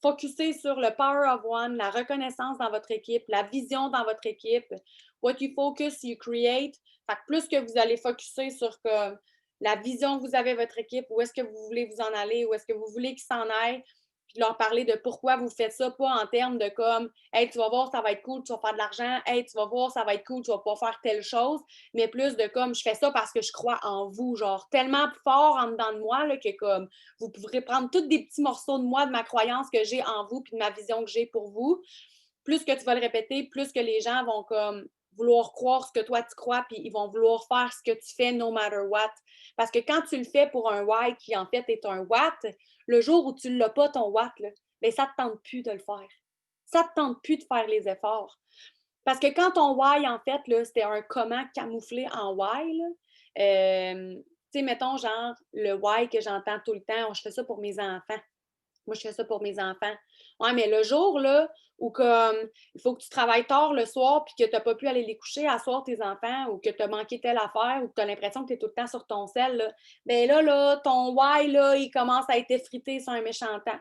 focussez sur le power of one, la reconnaissance dans votre équipe, la vision dans votre équipe. What you focus, you create. Fait que plus que vous allez focuser sur comme la vision que vous avez votre équipe, où est-ce que vous voulez vous en aller, où est-ce que vous voulez qu'ils s'en aillent, puis leur parler de pourquoi vous faites ça, pas en termes de comme hey, tu vas voir, ça va être cool, tu vas faire de l'argent, hey, tu vas voir, ça va être cool, tu vas pas faire telle chose, mais plus de comme je fais ça parce que je crois en vous, genre tellement fort en dedans de moi là, que comme vous pourrez prendre tous des petits morceaux de moi, de ma croyance que j'ai en vous, puis de ma vision que j'ai pour vous. Plus que tu vas le répéter, plus que les gens vont comme vouloir croire ce que toi tu crois, puis ils vont vouloir faire ce que tu fais no matter what. Parce que quand tu le fais pour un why qui en fait est un what, le jour où tu ne l'as pas ton what, là, bien, ça ne te tente plus de le faire. Ça ne te tente plus de faire les efforts. Parce que quand ton why, en fait, là, c'était un comment camouflé en why, tu sais, mettons, genre, le why que j'entends tout le temps, je fais ça pour mes enfants. Moi, je fais ça pour mes enfants. Ouais, mais le jour, là, où comme il faut que tu travailles tard le soir puis que tu n'as pas pu aller les coucher à soir tes enfants ou que tu as manqué telle affaire ou que tu as l'impression que tu es tout le temps sur ton sel, là, bien là, ton why, là, il commence à être effrité sur un méchant temps.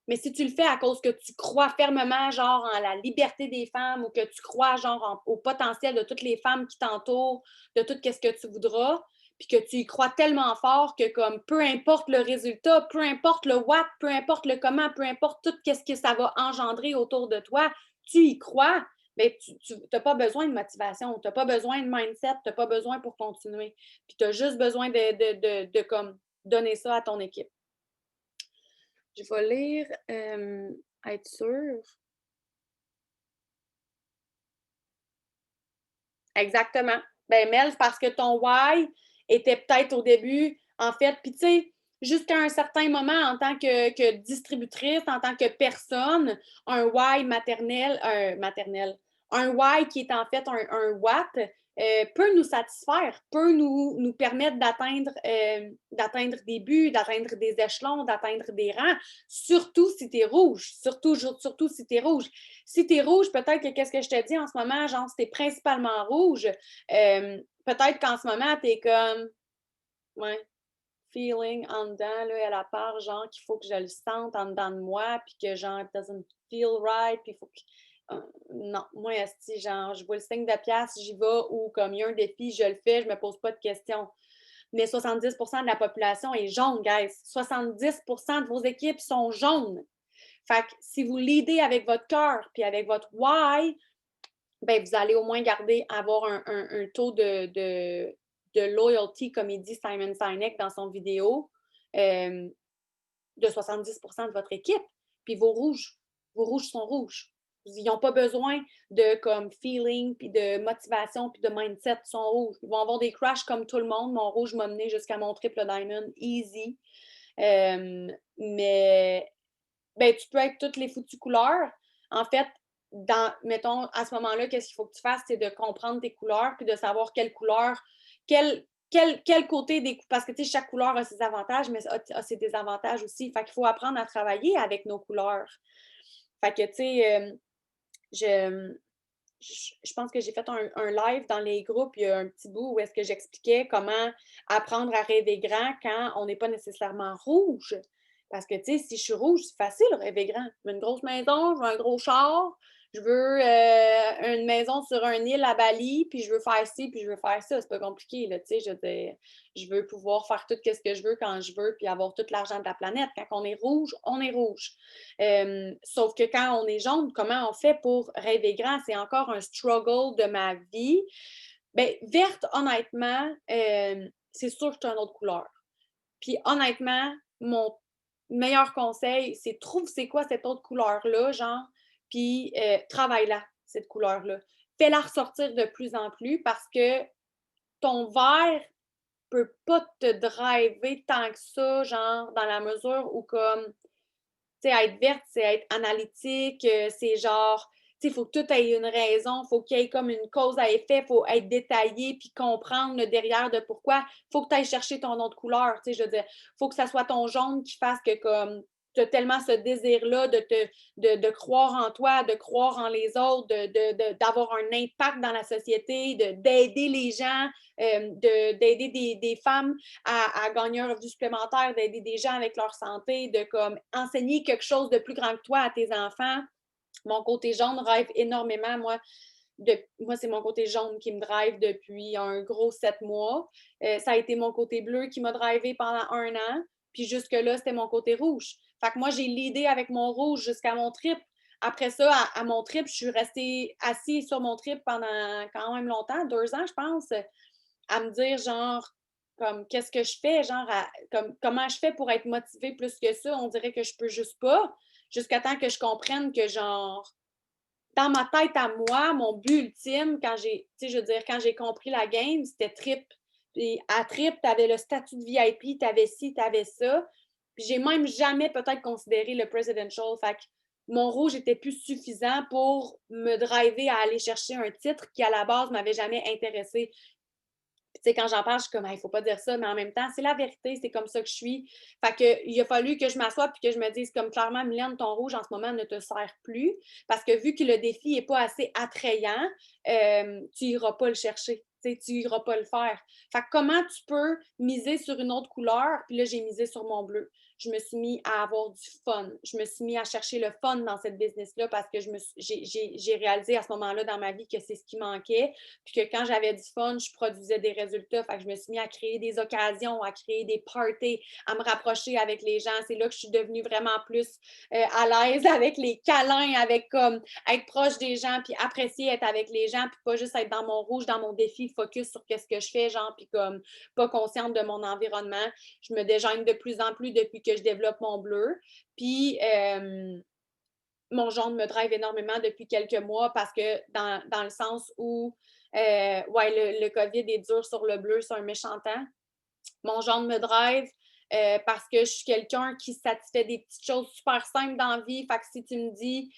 Mais si tu le fais à cause que tu crois fermement, genre, en la liberté des femmes ou que tu crois, genre, au potentiel de toutes les femmes qui t'entourent, de tout ce que tu voudras, puis que tu y crois tellement fort que, comme, peu importe le résultat, peu importe le what, peu importe le comment, peu importe tout ce que ça va engendrer autour de toi, tu y crois, mais tu n'as pas besoin de motivation, tu n'as pas besoin de mindset, tu n'as pas besoin pour continuer. Puis tu as juste besoin de comme, donner ça à ton équipe. Je vais lire, être sûre. Exactement. Ben, Mel, parce que ton why était peut-être au début, en fait, puis tu sais, jusqu'à un certain moment, en tant que distributrice, en tant que personne, un why maternel, un why qui est en fait un what, peut nous satisfaire, peut nous permettre d'atteindre des buts, d'atteindre des échelons, d'atteindre des rangs, surtout si tu es rouge, surtout si tu es rouge. Si tu es rouge, peut-être que qu'est-ce que je te dis en ce moment, genre, si tu es principalement rouge, peut-être qu'en ce moment, tu es comme, ouais, feeling en dedans, là, à la part, genre, qu'il faut que je le sente en dedans de moi, puis que, genre, it doesn't feel right, puis il faut que. Non, moi, esti, genre, je vois le signe de pièce, j'y vais, ou comme il y a un défi, je le fais, je me pose pas de questions. Mais 70% de la population est jaune, guys. 70% de vos équipes sont jaunes. Fait que si vous leadez avec votre cœur puis avec votre why, ben vous allez au moins avoir un taux de loyalty, comme il dit Simon Sinek dans son vidéo, de 70% de votre équipe. Puis vos rouges sont rouges. Ils n'ont pas besoin de comme feeling, puis de motivation, puis de mindset, ils sont rouges. Ils vont avoir des crashs comme tout le monde. Mon rouge m'a mené jusqu'à mon triple diamond, easy. Mais ben, tu peux être toutes les foutues couleurs. En fait, mettons, à ce moment-là, qu'est-ce qu'il faut que tu fasses? C'est de comprendre tes couleurs puis de savoir quelle couleur, quel côté des... Parce que, tu sais, chaque couleur a ses avantages, mais a ses désavantages aussi. Fait qu'il faut apprendre à travailler avec nos couleurs. Fait que, tu sais, je pense que j'ai fait un live dans les groupes, il y a un petit bout où est-ce que j'expliquais comment apprendre à rêver grand quand on n'est pas nécessairement rouge. Parce que, tu sais, si je suis rouge, c'est facile, rêver grand. Je veux une grosse maison, je veux un gros char, je veux une maison sur une île à Bali, puis je veux faire ci, puis je veux faire ça. C'est pas compliqué, là, tu sais. Je veux pouvoir faire tout ce que je veux quand je veux, puis avoir tout l'argent de la planète. Quand on est rouge, on est rouge. Sauf que quand on est jaune, comment on fait pour rêver grand? C'est encore un struggle de ma vie. Bien, verte, honnêtement, c'est sûr que c'est une autre couleur. Puis honnêtement, mon meilleur conseil, c'est trouve c'est quoi cette autre couleur-là, genre, puis travaille-la, cette couleur-là. Fais-la ressortir de plus en plus parce que ton vert peut pas te driver tant que ça, genre, dans la mesure où comme tu sais, être verte, c'est être analytique, c'est genre, tu sais, il faut que tout ait une raison, il faut qu'il y ait comme une cause à effet, il faut être détaillé puis comprendre le derrière de pourquoi. Il faut que tu ailles chercher ton autre couleur, tu sais, je veux dire, il faut que ça soit ton jaune qui fasse que comme tu as tellement ce désir-là de croire en toi, de croire en les autres, d'avoir un impact dans la société, d'aider les gens, d'aider des femmes à gagner un revenu supplémentaire, d'aider des gens avec leur santé, de comme enseigner quelque chose de plus grand que toi à tes enfants. Mon côté jaune rêve énormément. Moi, c'est mon côté jaune qui me drive depuis un gros 7 mois. Ça a été mon côté bleu qui m'a drivé pendant 1 an. Puis jusque-là, c'était mon côté rouge. Fait que moi, j'ai l'idée avec mon rouge jusqu'à mon trip. Après ça, à mon trip, je suis restée assise sur mon trip pendant quand même longtemps, 2 ans, je pense, à me dire genre comme qu'est-ce que je fais, genre comme comment je fais pour être motivée plus que ça, on dirait que je peux juste pas, jusqu'à temps que je comprenne que genre dans ma tête à moi, mon but ultime quand j'ai, tu sais, je veux dire, quand j'ai compris la game, c'était trip. Puis à trip, tu avais le statut de VIP, tu avais ci, tu avais ça. Puis j'ai même jamais peut-être considéré le presidential. Fait que mon rouge était plus suffisant pour me driver à aller chercher un titre qui, à la base, m'avait jamais intéressé. Puis, tu sais, quand j'en parle, je suis comme, il faut pas dire ça, mais en même temps, c'est la vérité, c'est comme ça que je suis. Fait que, il a fallu que je m'assoie puis que je me dise, comme clairement, Mylène, ton rouge en ce moment ne te sert plus. Parce que vu que le défi n'est pas assez attrayant, tu n'iras pas le chercher. Tu sais, tu n'iras pas le faire. Fait que comment tu peux miser sur une autre couleur? Puis là, j'ai misé sur mon bleu. Je me suis mis à avoir du fun. Je me suis mis à chercher le fun dans cette business-là parce que j'ai réalisé à ce moment-là dans ma vie que c'est ce qui manquait. Puis que quand j'avais du fun, je produisais des résultats. Fait que je me suis mis à créer des occasions, à créer des parties, à me rapprocher avec les gens. C'est là que je suis devenue vraiment plus à l'aise avec les câlins, avec comme être proche des gens, puis apprécier être avec les gens, puis pas juste être dans mon rouge, dans mon défi, focus sur qu'est-ce que je fais, genre, puis comme pas consciente de mon environnement. Je me déjeune de plus en plus depuis que je développe mon bleu. Puis mon jaune me drive énormément depuis quelques mois parce que dans le sens où ouais, le COVID est dur sur le bleu, c'est un méchant temps. Mon jaune me drive parce que je suis quelqu'un qui satisfait des petites choses super simples dans la vie. Fait que si tu me dis,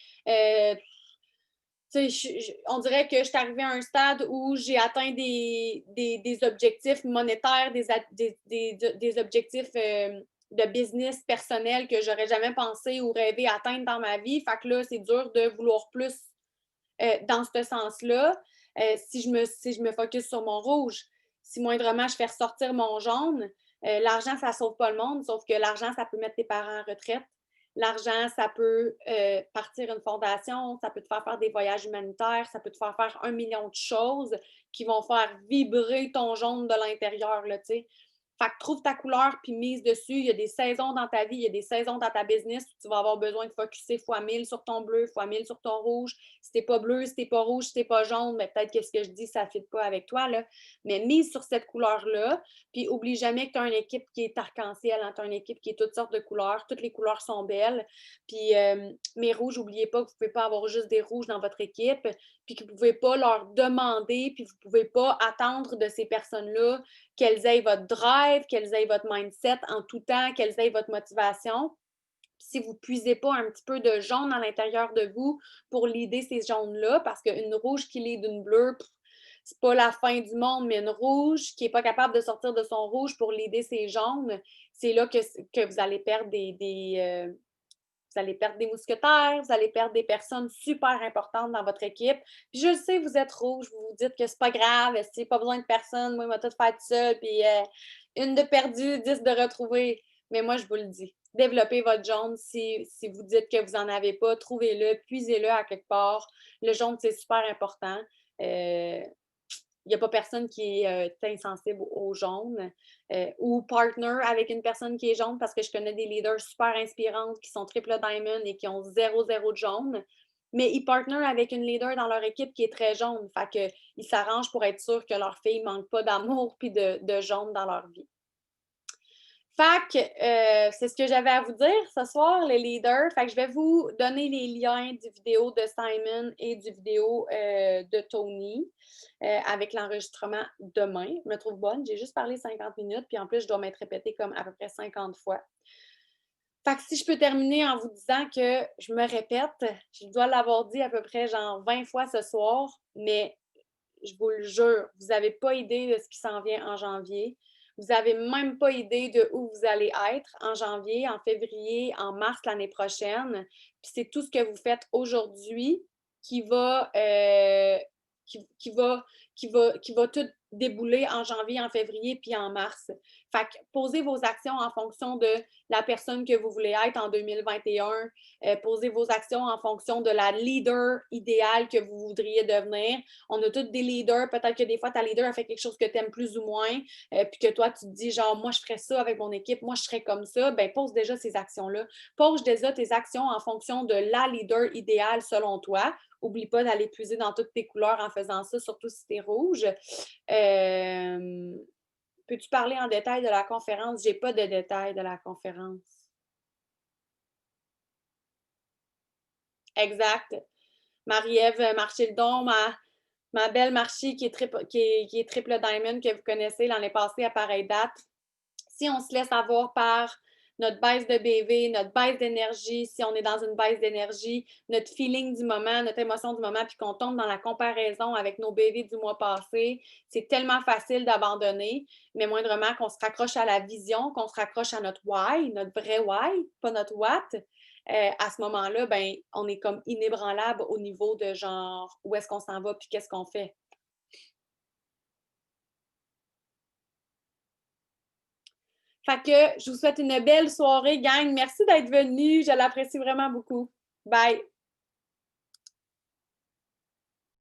on dirait que je suis arrivée à un stade où j'ai atteint des objectifs monétaires, des objectifs de business personnel que j'aurais jamais pensé ou rêvé atteindre dans ma vie. Fait que là, c'est dur de vouloir plus dans ce sens-là. Si je me focus sur mon rouge, si moindrement je fais ressortir mon jaune, l'argent, ça ne sauve pas le monde, sauf que l'argent, ça peut mettre tes parents en retraite. L'argent, ça peut partir une fondation, ça peut te faire des voyages humanitaires, ça peut te faire 1 million de choses qui vont faire vibrer ton jaune de l'intérieur, là, tu sais. Fait que trouve ta couleur puis mise dessus. Il y a des saisons dans ta vie, il y a des saisons dans ta business où tu vas avoir besoin de focusser fois 1000 sur ton bleu, fois 1000 sur ton rouge. Si t'es pas bleu, si t'es pas rouge, si t'es pas jaune, mais peut-être que ce que je dis, ça ne fit pas avec toi, là. Mais mise sur cette couleur-là, puis oublie jamais que tu as une équipe qui est arc-en-ciel, hein. Tu as une équipe qui est toutes sortes de couleurs. Toutes les couleurs sont belles. Puis mes rouges, n'oubliez pas que vous ne pouvez pas avoir juste des rouges dans votre équipe, puis que vous ne pouvez pas leur demander, puis vous ne pouvez pas attendre de ces personnes-là qu'elles aient votre drive, qu'elles aient votre mindset en tout temps, qu'elles aient votre motivation. si vous ne puisez pas un petit peu de jaune à l'intérieur de vous pour leader ces jaunes-là, parce qu'une rouge qui lead une bleue, c'est pas la fin du monde, mais une rouge qui n'est pas capable de sortir de son rouge pour leader ses jaunes, c'est là que vous allez perdre vous allez perdre des mousquetaires, vous allez perdre des personnes super importantes dans votre équipe. Puis je le sais, vous êtes rouge, vous vous dites que c'est pas grave, c'est pas besoin de personne, moi, il va tout faire tout seul, puis une de perdue, 10 de retrouvée. Mais moi, je vous le dis, développez votre jaune. Si vous dites que vous n'en avez pas, trouvez-le, puisez-le à quelque part. Le jaune, c'est super important. Il n'y a pas personne qui est insensible au jaune ou partner avec une personne qui est jaune parce que je connais des leaders super inspirantes qui sont triple diamond et qui ont 0 de jaune, mais ils partner avec une leader dans leur équipe qui est très jaune. Fait qu'ils s'arrangent pour être sûrs que leur fille ne manque pas d'amour puis de jaune dans leur vie. Fait que c'est ce que j'avais à vous dire ce soir, les leaders. Fait que je vais vous donner les liens du vidéo de Simon et du vidéo de Tony avec l'enregistrement demain. Je me trouve bonne. J'ai juste parlé 50 minutes, puis en plus, je dois m'être répétée comme à peu près 50 fois. Fait que si je peux terminer en vous disant que je me répète, je dois l'avoir dit à peu près genre 20 fois ce soir, mais je vous le jure, vous n'avez pas idée de ce qui s'en vient en janvier. Vous n'avez même pas idée de où vous allez être en janvier, en février, en mars l'année prochaine. Puis c'est tout ce que vous faites aujourd'hui qui va, qui va tout débouler en janvier, en février, puis en mars. Fait que posez vos actions en fonction de la personne que vous voulez être en 2021. Posez vos actions en fonction de la leader idéale que vous voudriez devenir. On a tous des leaders. Peut-être que des fois, ta leader a fait quelque chose que tu aimes plus ou moins, puis que toi, tu te dis genre, moi, je ferais ça avec mon équipe, moi, je serais comme ça. Bien, pose déjà ces actions-là. Pose déjà tes actions en fonction de la leader idéale selon toi. Oublie pas d'aller puiser dans toutes tes couleurs en faisant ça, surtout si tu es rouge. Peux-tu parler en détail de la conférence? Je n'ai pas de détails de la conférence. Exact. Marie-Ève Marchildon, ma belle Marchie qui est triple diamond, que vous connaissez l'année passée à pareille date. Si on se laisse avoir par notre baisse de BV, notre baisse d'énergie, si on est dans une baisse d'énergie, notre feeling du moment, notre émotion du moment, puis qu'on tombe dans la comparaison avec nos BV du mois passé, c'est tellement facile d'abandonner, mais moindrement qu'on se raccroche à la vision, qu'on se raccroche à notre why, notre vrai why, pas notre what. À ce moment-là, ben, on est comme inébranlable au niveau de genre où est-ce qu'on s'en va puis qu'est-ce qu'on fait. Fait que je vous souhaite une belle soirée, gang. Merci d'être venus. Je l'apprécie vraiment beaucoup. Bye!